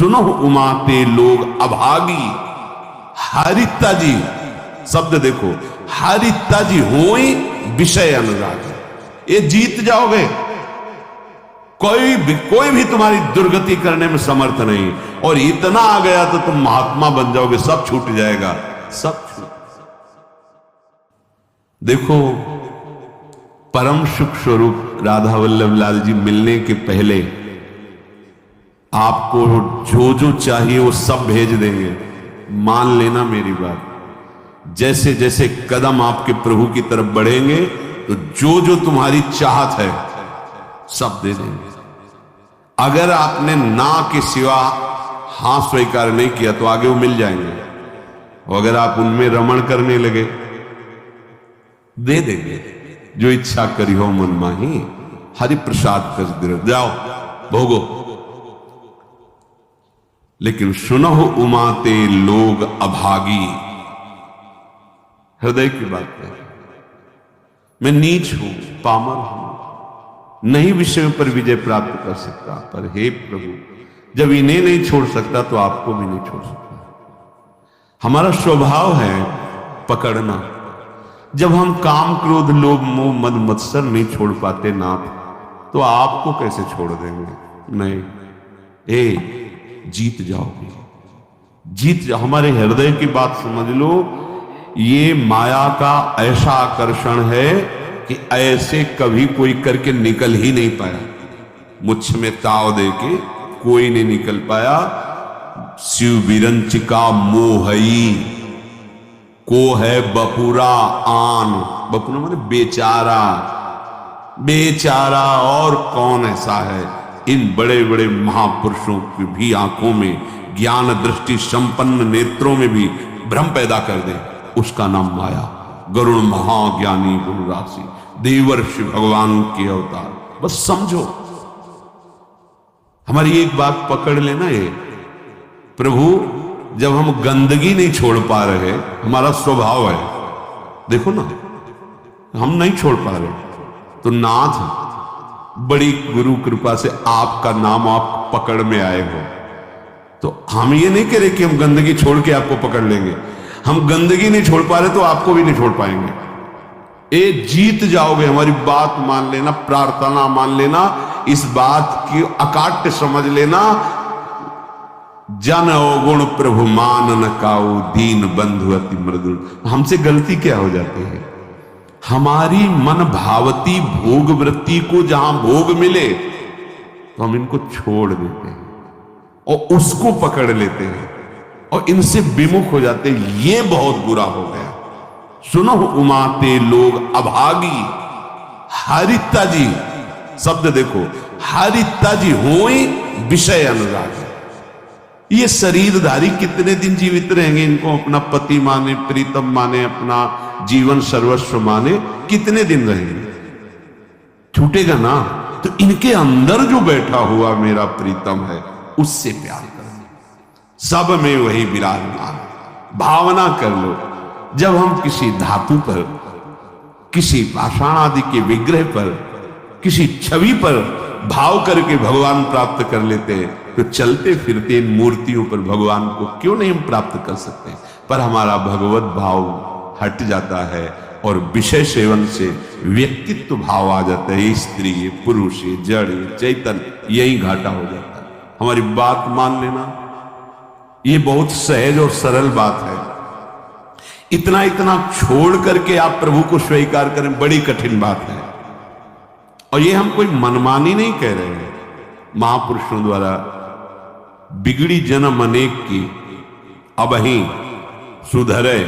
सुनो उमाते लोग अभागी, हारिता जी शब्द देखो, हारिता जी होई विषय अनुराग। ये जीत जाओगे, कोई भी तुम्हारी दुर्गति करने में समर्थ नहीं। और इतना आ गया तो तुम महात्मा बन जाओगे, सब छूट जाएगा, सब छूट। देखो परम सुख स्वरूप राधा वल्लभ लाल जी मिलने के पहले आपको जो जो चाहिए वो सब भेज देंगे, मान लेना मेरी बात। जैसे जैसे कदम आपके प्रभु की तरफ बढ़ेंगे तो जो जो तुम्हारी चाहत है सब दे देंगे। अगर आपने ना के सिवा हां स्वीकार नहीं किया तो आगे वो मिल जाएंगे, और अगर आप उनमें रमण करने लगे दे देंगे। जो इच्छा करी हो मन माही, हरि प्रसाद कर दे, जाओ भोगो। लेकिन सुनहो उमाते लोग अभागी, हृदय की बात है। मैं नीच हूं, पामर हूं, नहीं विषयों पर विजय प्राप्त कर सकता, पर हे प्रभु जब इन्हें नहीं छोड़ सकता तो आपको भी नहीं छोड़ सकता। हमारा स्वभाव है पकड़ना। जब हम काम क्रोध लोभ मोह मद मत्सर नहीं छोड़ पाते नाथ, तो आपको कैसे छोड़ देंगे? नहीं, जीत जाओगे, जीत जाओ। हमारे हृदय की बात समझ लो। ये माया का ऐसा आकर्षण है कि ऐसे कभी कोई करके निकल ही नहीं पाया। मुझ में ताव दे के कोई नहीं निकल पाया। शिव विरंचिका मोहई को है बपुरा आन, बपुरा माने बेचारा, बेचारा और कौन ऐसा है? इन बड़े बड़े महापुरुषों की भी आंखों में, ज्ञान दृष्टि संपन्न नेत्रों में भी भ्रम पैदा कर दे, उसका नाम माया। गरुण महाज्ञानी गुरु राशि, देवर्षि भगवान के अवतार। बस समझो, हमारी एक बात पकड़ लेना। ये प्रभु जब हम गंदगी नहीं छोड़ पा रहे, हमारा स्वभाव है, देखो ना, हम नहीं छोड़ पा रहे, तो नाथ बड़ी गुरु कृपा से आपका नाम आप पकड़ में आए हो। तो हम ये नहीं कह रहे कि हम गंदगी छोड़ के आपको पकड़ लेंगे। हम गंदगी नहीं छोड़ पा रहे तो आपको भी नहीं छोड़ पाएंगे। ये जीत जाओगे, हमारी बात मान लेना, प्रार्थना मान लेना, इस बात की अकाट्य समझ लेना। जन अवगुण प्रभु मान न काऊ, दीन बंधु अति मृदुल। हमसे गलती क्या हो जाती है? हमारी मन भावती भोग वृत्ति को जहां भोग मिले तो हम इनको छोड़ देते हैं और उसको पकड़ लेते हैं और इनसे विमुख हो जाते हैं। ये बहुत बुरा हो गया। सुनो उमाते लोग अभागी, हारिता जी शब्द देखो, हारिता जी होई विषय अनुराग। ये शरीरधारी कितने दिन जीवित रहेंगे? इनको अपना पति माने, प्रीतम माने, अपना जीवन सर्वस्व माने, कितने दिन रहेंगे? छूटेगा ना। तो इनके अंदर जो बैठा हुआ मेरा प्रीतम है उससे प्यार करो, सब में वही विराजमान। भावना कर लो, जब हम किसी धातु पर, किसी पाषाण आदि के विग्रह पर, किसी छवि पर भाव करके भगवान प्राप्त कर लेते हैं, तो चलते फिरते इन मूर्तियों पर भगवान को क्यों नहीं हम प्राप्त कर सकते? पर हमारा भगवत भाव हट जाता है और विषय सेवन से व्यक्तित्व भाव आ जाता है। स्त्री, पुरुष, जड़, चैतन, यही घाटा हो जाता है। हमारी बात मान लेना, ये बहुत सहज और सरल बात है। इतना इतना छोड़ करके आप प्रभु को स्वीकार करें, बड़ी कठिन बात है। और ये हम कोई मनमानी नहीं कह रहे हैं। महापुरुषों द्वारा बिगड़ी जन्म अनेक की, अब ही सुधरे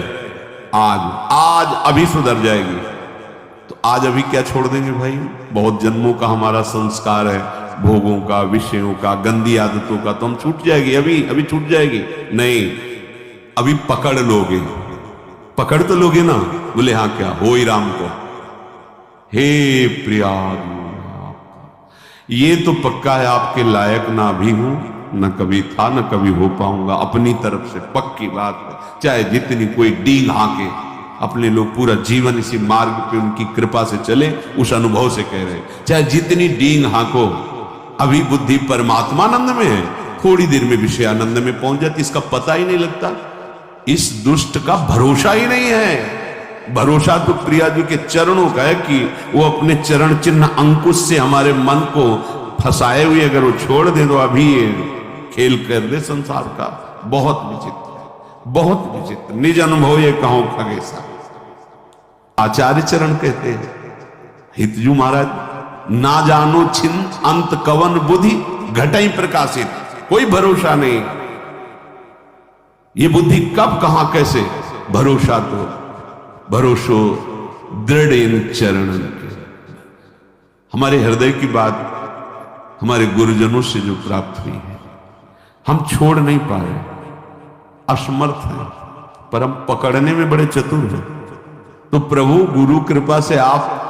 आज अभी सुधर जाएगी। तो आज अभी क्या छोड़ देंगे भाई? बहुत जन्मों का हमारा संस्कार है, भोगों का, विषयों का, गंदी आदतों का, तो हम छूट जाएगी, अभी छूट जाएगी। नहीं, अभी पकड़ लोगे, पकड़ तो लोगे ना। बोले हाँ, क्या हो ही राम को, हे प्रिया, ये तो पक्का है आपके लायक ना भी हूं, न कभी था, न कभी हो पाऊंगा। अपनी तरफ से पक्की बात है। चाहे जितनी कोई डींग हाके, अपने लोग पूरा जीवन इसी मार्ग पे उनकी कृपा से चले, उस अनुभव से कह रहे हैं। चाहे जितनी डींग हाको, अभी बुद्धि परमात्मानंद में है, थोड़ी देर में विषय आनंद में पहुंच जाती, इसका पता ही नहीं लगता। इस दुष्ट का भरोसा ही नहीं है। भरोसा तो प्रिया जी के चरणों का है कि वो अपने चरण चिन्ह अंकुश से हमारे मन को फंसाए हुए अगर वो छोड़ दे तो अभी ये खेल कर दे संसार का। बहुत विचित्र, बहुत विचित्र। निज अनुभव ये कहो खगेसा। आचार्य चरण कहते हैं, हितजू महाराज, ना जानो छिन अंत कवन बुद्धि घटई प्रकाशित। कोई भरोसा नहीं, ये बुद्धि कब कहां कैसे। भरोसा तो भरोसो दृढ़ इन चरणन के। हमारे हृदय की बात हमारे गुरुजनों से जो प्राप्त हुई है, हम छोड़ नहीं पा रहे, असमर्थ हैं, पर हम पकड़ने में बड़े चतुर हैं। तो प्रभु गुरु कृपा से आप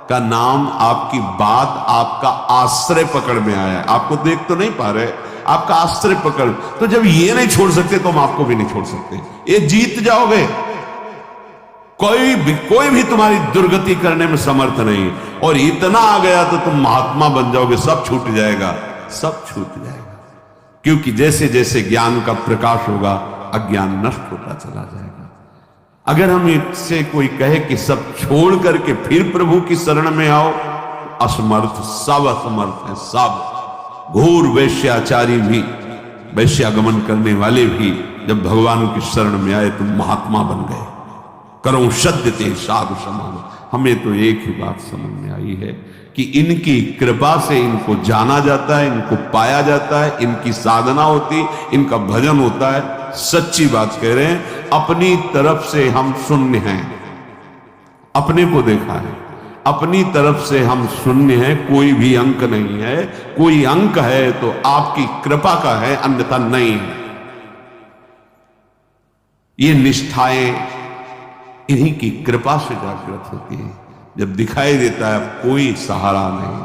का नाम, आपकी बात, आपका आश्रय पकड़ में आया है। आपको देख तो नहीं पा रहे, आपका आश्रय पकड़। तो जब ये नहीं छोड़ सकते तो हम आपको भी नहीं छोड़ सकते। ये जीत जाओगे, कोई भी तुम्हारी दुर्गति करने में समर्थ नहीं। और इतना आ गया तो तुम महात्मा बन जाओगे, सब छूट जाएगा, सब छूट जाएगा। क्योंकि जैसे जैसे ज्ञान का प्रकाश होगा अज्ञान नष्ट होता चला जाएगा। अगर हम इससे कोई कहे कि सब छोड़ करके फिर प्रभु की शरण में आओ, असमर्थ, सब असमर्थ है। सब घोर वैश्याचारी भी, वैश्यागमन करने वाले भी जब भगवान की शरण में आए तो महात्मा बन गए। करो सत्य ते साधु समान। हमें तो एक ही बात समझ में आई है कि इनकी कृपा से इनको जाना जाता है, इनको पाया जाता है, इनकी साधना होती, इनका भजन होता है। सच्ची बात कह रहे हैं, अपनी तरफ से हम शून्य हैं। अपने को देखा है, अपनी तरफ से हम शून्य हैं, कोई भी अंक नहीं है। कोई अंक है तो आपकी कृपा का है, अन्यथा नहीं है। ये निष्ठाएं इन्हीं की कृपा से जागृत होती है। जब दिखाई देता है कोई सहारा नहीं,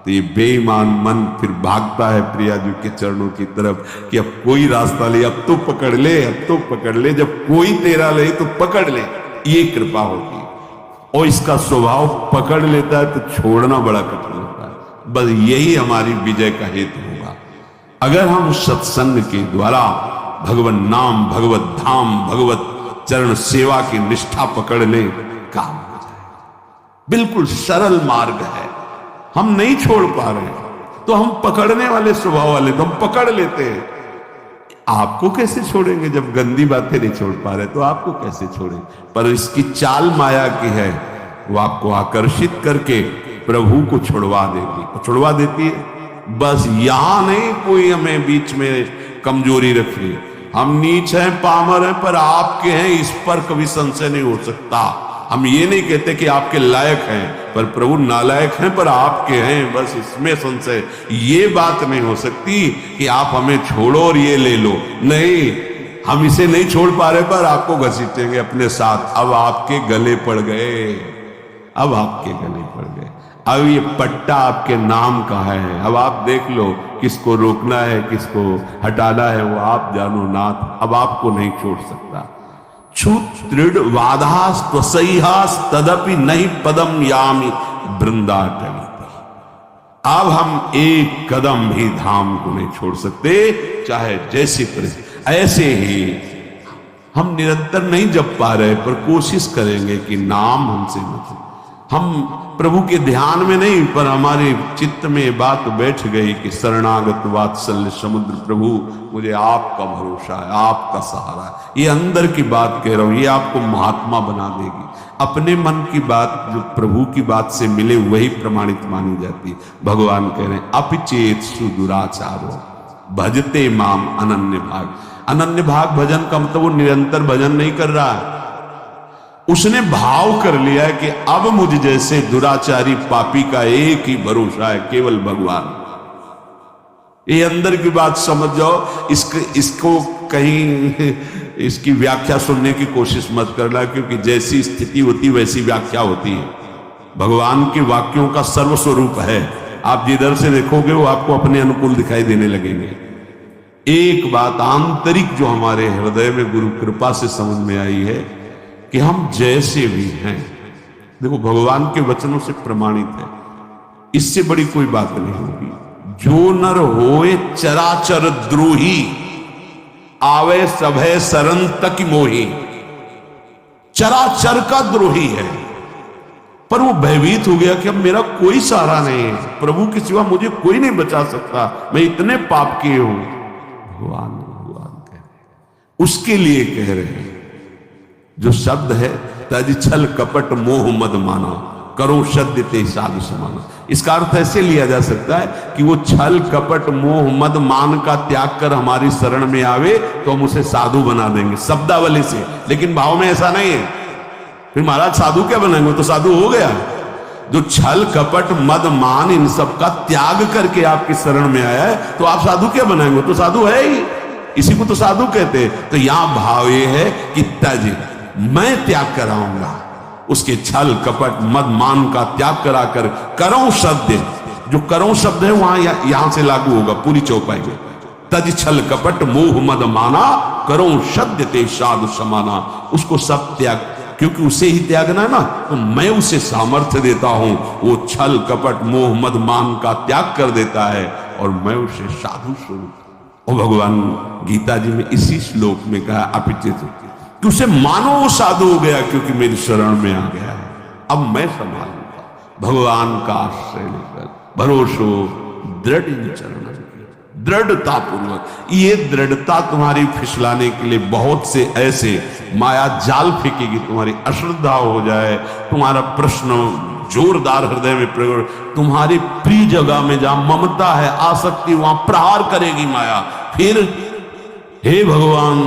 तो ये बेईमान मन फिर भागता है प्रिया जी के चरणों की तरफ कि अब कोई रास्ता ले, अब तो पकड़ ले, अब तो पकड़ ले। जब कोई तेरा ले तो पकड़ ले, ये कृपा होती है। और इसका स्वभाव पकड़ लेता है तो छोड़ना बड़ा कठिन होता है। बस यही हमारी विजय का हेतु होगा। अगर हम सत्संग के द्वारा भगवत नाम, भगवत धाम, भगवत चरण सेवा की निष्ठा पकड़ ले, काम हो जाएगा। बिल्कुल सरल मार्ग है। हम नहीं छोड़ पा रहे तो हम पकड़ने वाले स्वभाव वाले, तो हम पकड़ लेते हैं। आपको कैसे छोड़ेंगे जब गंदी बातें नहीं छोड़ पा रहे, तो आपको कैसे छोड़ेंगे। पर इसकी चाल माया की है, वो आपको आकर्षित करके प्रभु को छुड़वा देगी, छुड़वा देती है। बस यहां नहीं कोई हमें बीच में कमजोरी रखी। हम नीच हैं, पामर हैं, पर आपके हैं, इस पर कभी संशय नहीं हो सकता। हम ये नहीं कहते कि आपके लायक हैं, पर प्रभु नालायक हैं, पर आपके हैं, बस इसमें संशय। ये बात नहीं हो सकती कि आप हमें छोड़ो और ये ले लो। नहीं, हम इसे नहीं छोड़ पा रहे, पर आपको घसीटेंगे अपने साथ। अब आपके गले पड़ गए, अब आपके गले पड़ गए। अब ये पट्टा आपके नाम का है। अब आप देख लो किसको रोकना है, किसको हटाना है, वो आप जानो नाथ। अब आपको नहीं छोड़ सकता। छूत दृढ़ वाधास त्वसईहास तदपि नहीं पदम यामी वृंदाटवी। अब हम एक कदम भी धाम को नहीं छोड़ सकते, चाहे जैसी परिस्थिति। ऐसे ही हम निरंतर नहीं जप पा रहे, पर कोशिश करेंगे कि नाम हमसे न छूटे। हम प्रभु के ध्यान में नहीं, पर हमारे चित्त में बात बैठ गई कि शरणागत वात्सल्य समुद्र प्रभु, मुझे आपका भरोसा है, आपका सहारा है। ये अंदर की बात कह रहा हूं, ये आपको महात्मा बना देगी। अपने मन की बात जो प्रभु की बात से मिले वही प्रमाणित मानी जाती है। भगवान कह रहे हैं, अपिचेत सुदुराचारो भजते माम अनन्य भाग। अनन्य भाग भजन का मतलब वो निरंतर भजन नहीं कर रहा है, उसने भाव कर लिया है कि अब मुझ जैसे दुराचारी पापी का एक ही भरोसा है, केवल भगवान। ये अंदर की बात समझ जाओ। इसको कहीं इसकी व्याख्या सुनने की कोशिश मत करना, क्योंकि जैसी स्थिति होती वैसी व्याख्या होती है। भगवान के वाक्यों का सर्वस्वरूप है। आप जिधर से देखोगे वो आपको अपने अनुकूल दिखाई देने लगेंगे। एक बात आंतरिक जो हमारे हृदय में गुरु कृपा से समझ में आई है कि हम जैसे भी हैं, देखो भगवान के वचनों से प्रमाणित है, इससे बड़ी कोई बात नहीं होगी। जो नर होए चराचर द्रोही, आवे सभय शरण तक मोही। चराचर का द्रोही है, पर वो भयभीत हो गया कि अब मेरा कोई सहारा नहीं है, प्रभु के सिवा मुझे कोई नहीं बचा सकता, मैं इतने पाप किए हूं। भगवान भगवान कह रहे, उसके लिए कह रहे हैं जो शब्द है, तज छल कपट मोह मद माना, करो सद्य ते साधु समाना। इसका अर्थ ऐसे लिया जा सकता है कि वो छल कपट मोह मद मान का त्याग कर हमारी शरण में आवे तो हम उसे साधु बना देंगे शब्दावली से, लेकिन भाव में ऐसा नहीं है। फिर महाराज साधु क्या बनाएंगे, तो साधु हो गया। जो छल कपट मद मान इन सब का त्याग करके आपकी शरण में आया है, तो आप साधु क्या बनाएंगे, तो साधु है ही, इसी को तो साधु कहते हैं। तो यहां भाव ये है कि तज, मैं त्याग कराऊंगा उसके छल कपट मद मान का त्याग कराकर, करो शब्द, जो करो शब्द है वहां यहां से लागू होगा पूरी चौपाई में। तज छल कपट मोह मद माना, करो शब्द ते साधु समाना। उसको सब त्याग, क्योंकि उसे ही त्यागना है ना, तो मैं उसे सामर्थ्य देता हूं, वो छल कपट मोह मद मान का त्याग कर देता है और मैं उसे साधु स्वरूप। और भगवान गीता जी में इसी श्लोक में कहा अपिचित कि उसे मानो वो साधु हो गया क्योंकि मेरी शरण में आ गया है, अब मैं संभालूंगा। भगवान का आश्रय लेकर भरोसो दृढ़ चरण, दृढ़ता पूर्वक। ये दृढ़ता तुम्हारी फिसलाने के लिए बहुत से ऐसे माया जाल फेंकेगी, तुम्हारी अश्रद्धा हो जाए, तुम्हारा प्रश्न जोरदार हृदय में प्रकट, तुम्हारी प्रिय जगह में जहां ममता है आसक्ति, वहां प्रहार करेगी माया। फिर हे भगवान,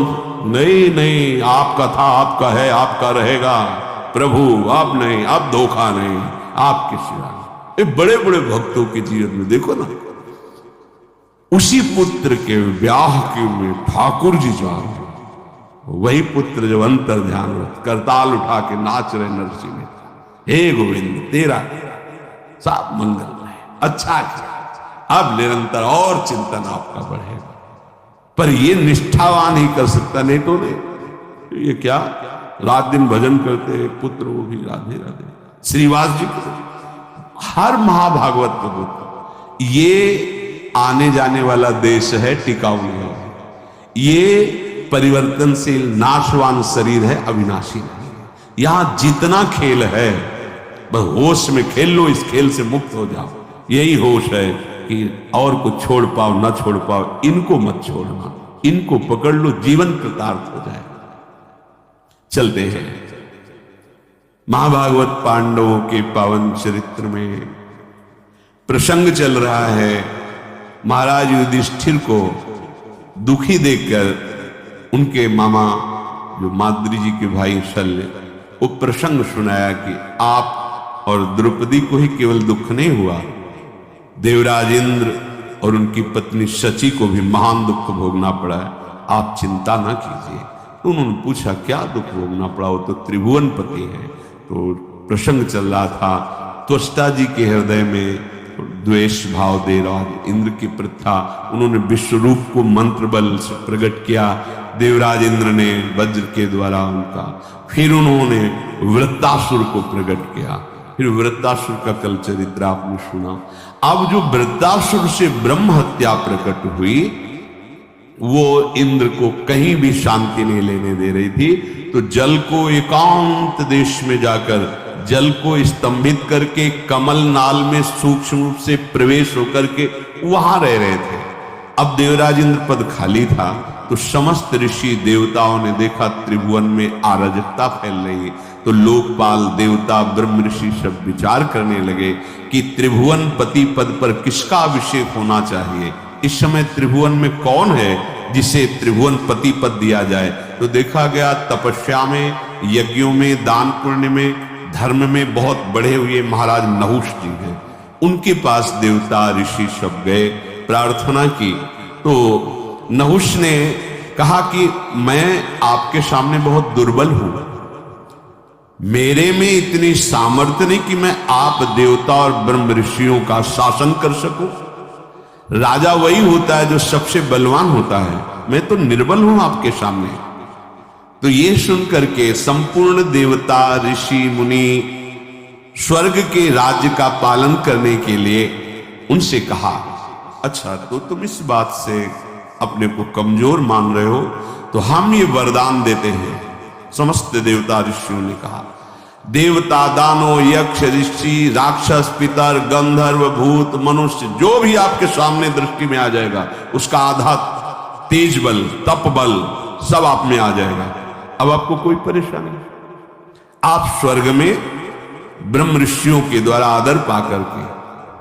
नहीं नहीं, आपका था, आपका है, आपका रहेगा प्रभु, अब नहीं, अब धोखा नहीं, आपके सिवा। ये बड़े बड़े भक्तों के जीवन में देखो ना, उसी पुत्र के ब्याह के में ठाकुर जी जा रहे, वही पुत्र जो अंतर ध्यान करताल उठा के नाच रहे नरसिंह में, हे गोविंद तेरा सब मंगल है, अच्छा किया, अब निरंतर और चिंतन आपका बढ़ेगा। पर ये निष्ठावान ही कर सकता, नहीं तो नहीं। ये क्या रात दिन भजन करते हैं पुत्र, वो भी राधे राधे श्रीवास जी को, हर महाभागवत को बोलते। ये आने जाने वाला देश है, टिकाऊ नहीं है। ये परिवर्तनशील नाशवान शरीर है, अविनाशी नहीं है। यहां जितना खेल है बस होश में खेल लो, इस खेल से मुक्त हो जाओ। यही होश है कि और को छोड़ पाओ ना छोड़ पाओ, इनको मत छोड़ना, इनको पकड़ लो, जीवन कृतार्थ हो जाए। चलते हैं महाभागवत पांडवों के पावन चरित्र में प्रसंग चल रहा है। महाराज युधिष्ठिर को दुखी देखकर उनके मामा जो माद्री जी के भाई शल्य, वो प्रसंग सुनाया कि आप और द्रौपदी को ही केवल दुख नहीं हुआ, देवराज इंद्र और उनकी पत्नी शची को भी महान दुख भोगना पड़ा है, आप चिंता ना कीजिए। तो उन्होंने पूछा क्या दुख भोगना पड़ा, वो तो त्रिभुवन पति है। तो प्रसंग चल रहा था, त्वष्टा जी के हृदय में द्वेष भाव दे रहा इंद्र की प्रथा, उन्होंने विश्वरूप को मंत्र बल से प्रकट किया, देवराज इंद्र ने वज्र के द्वारा उनका, फिर उन्होंने वृत्तासुर को प्रकट किया, फिर वृत्तासुर का कल चरित्र आपने सुना। अब जो वृत्तासुर से ब्रह्म हत्या प्रकट हुई, वो इंद्र को कहीं भी शांति नहीं लेने दे रही थी। तो जल को एकांत देश में जाकर जल को स्तंभित करके कमल नाल में सूक्ष्म रूप से प्रवेश होकर के वहां रह रहे थे। अब देवराज इंद्र पद खाली था, तो समस्त ऋषि देवताओं ने देखा त्रिभुवन में अराजकता फैल रही, तो लोकपाल देवता ब्रह्म ऋषि सब विचार करने लगे कि त्रिभुवन पति पद पर किसका अभिषेक होना चाहिए। इस समय त्रिभुवन में कौन है जिसे त्रिभुवन पति पद दिया जाए। तो देखा गया तपस्या में, यज्ञों में, दान पुण्य में, धर्म में बहुत बढ़े हुए महाराज नहुष जी हैं, उनके पास देवता ऋषि सब गए, प्रार्थना की। तो नहुष ने कहा कि मैं आपके सामने बहुत दुर्बल हूं, मेरे में इतनी सामर्थ्य नहीं कि मैं आप देवता और ब्रह्म ऋषियों का शासन कर सकूं। राजा वही होता है जो सबसे बलवान होता है, मैं तो निर्बल हूं आपके सामने। तो ये सुनकर के संपूर्ण देवता ऋषि मुनि स्वर्ग के राज्य का पालन करने के लिए उनसे कहा अच्छा तो तुम इस बात से अपने को कमजोर मान रहे हो, तो हम ये वरदान देते हैं। समस्त देवता ऋषियों ने कहा, देवता, दानो, यक्ष, ऋषि, राक्षस, पितर, गंधर्व, भूत, मनुष्य, जो भी आपके सामने दृष्टि में आ जाएगा, उसका आधा तेज बल, तप बल सब आप में आ जाएगा। अब आपको कोई परेशानी नहीं। आप स्वर्ग में ब्रह्म ऋषियों के द्वारा आदर पाकर के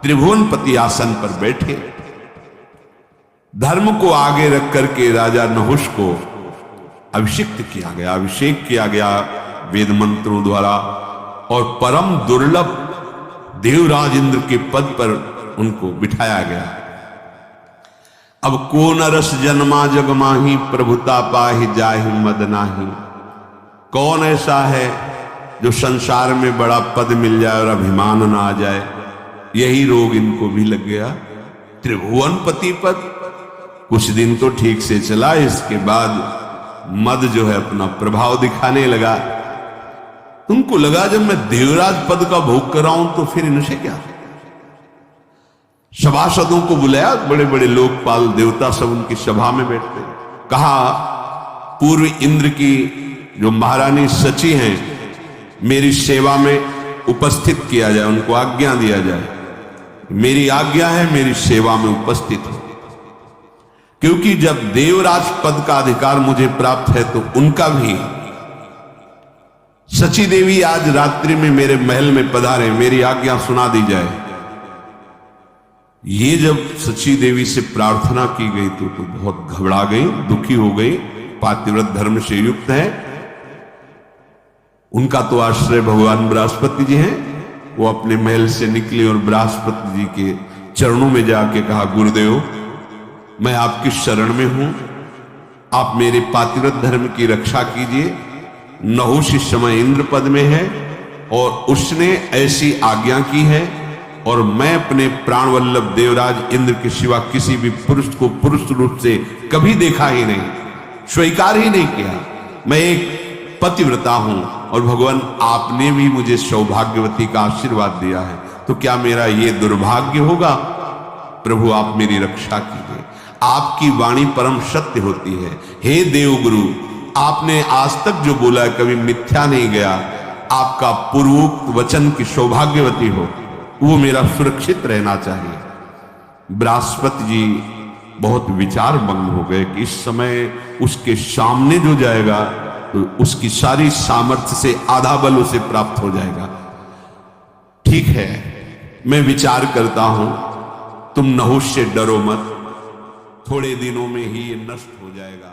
त्रिभुवनपति आसन पर बैठे, धर्म को आगे रख करके राजा नहुष को अभिषिक्त किया गया, अभिषेक किया गया वेद मंत्रों द्वारा, और परम दुर्लभ देवराज इंद्र के पद पर उनको बिठाया गया। अब को नरस जन्मा जग माही, प्रभुता पाहि जाहि मद नाही। कौन ऐसा है जो संसार में बड़ा पद मिल जाए और अभिमान ना आ जाए? यही रोग इनको भी लग गया। त्रिभुवनपति पद कुछ दिन तो ठीक से चला, इसके बाद मद जो है अपना प्रभाव दिखाने लगा। तुमको लगा जब मैं देवराज पद का भोग कर रहा हूं तो फिर इनसे क्या? सभासदों को बुलाया, बड़े बड़े लोकपाल देवता सब उनकी सभा में बैठते। कहा पूर्व इंद्र की जो महारानी सची हैं, मेरी सेवा में उपस्थित किया जाए, उनको आज्ञा दिया जाए। मेरी आज्ञा है, मेरी सेवा में उपस्थित हो, क्योंकि जब देवराज पद का अधिकार मुझे प्राप्त है तो उनका भी। सची देवी आज रात्रि में मेरे महल में पधारे, मेरी आज्ञा सुना दी जाए। ये जब सची देवी से प्रार्थना की गई तो बहुत घबरा गई, दुखी हो गई। पातिव्रत धर्म से युक्त है, उनका तो आश्रय भगवान बृहस्पति जी हैं। वो अपने महल से निकले और बृहस्पति जी के चरणों में जाके कहा, गुरुदेव मैं आपकी शरण में हूं, आप मेरे पातिव्रत धर्म की रक्षा कीजिए। नहुष इस समय इंद्र पद में है और उसने ऐसी आज्ञा की है, और मैं अपने प्राण वल्लभ देवराज इंद्र के सिवा किसी भी पुरुष को पुरुष रूप से कभी देखा ही नहीं, स्वीकार ही नहीं किया। मैं एक पतिव्रता हूं और भगवान आपने भी मुझे सौभाग्यवती का आशीर्वाद दिया है, तो क्या मेरा ये दुर्भाग्य होगा? प्रभु आप मेरी रक्षा कीजिए। आपकी वाणी परम सत्य होती है। हे देवगुरु, आपने आज तक जो बोला कभी मिथ्या नहीं गया। आपका पूर्वोक्त वचन की सौभाग्यवती हो, वो मेरा सुरक्षित रहना चाहिए। बृहस्पति जी बहुत विचार मग्न हो गए कि इस समय उसके सामने जो जाएगा तो उसकी सारी सामर्थ्य से आधा बल उसे प्राप्त हो जाएगा। ठीक है, मैं विचार करता हूं, तुम नहुष से डरो मत, थोड़े दिनों में ही ये नष्ट हो जाएगा।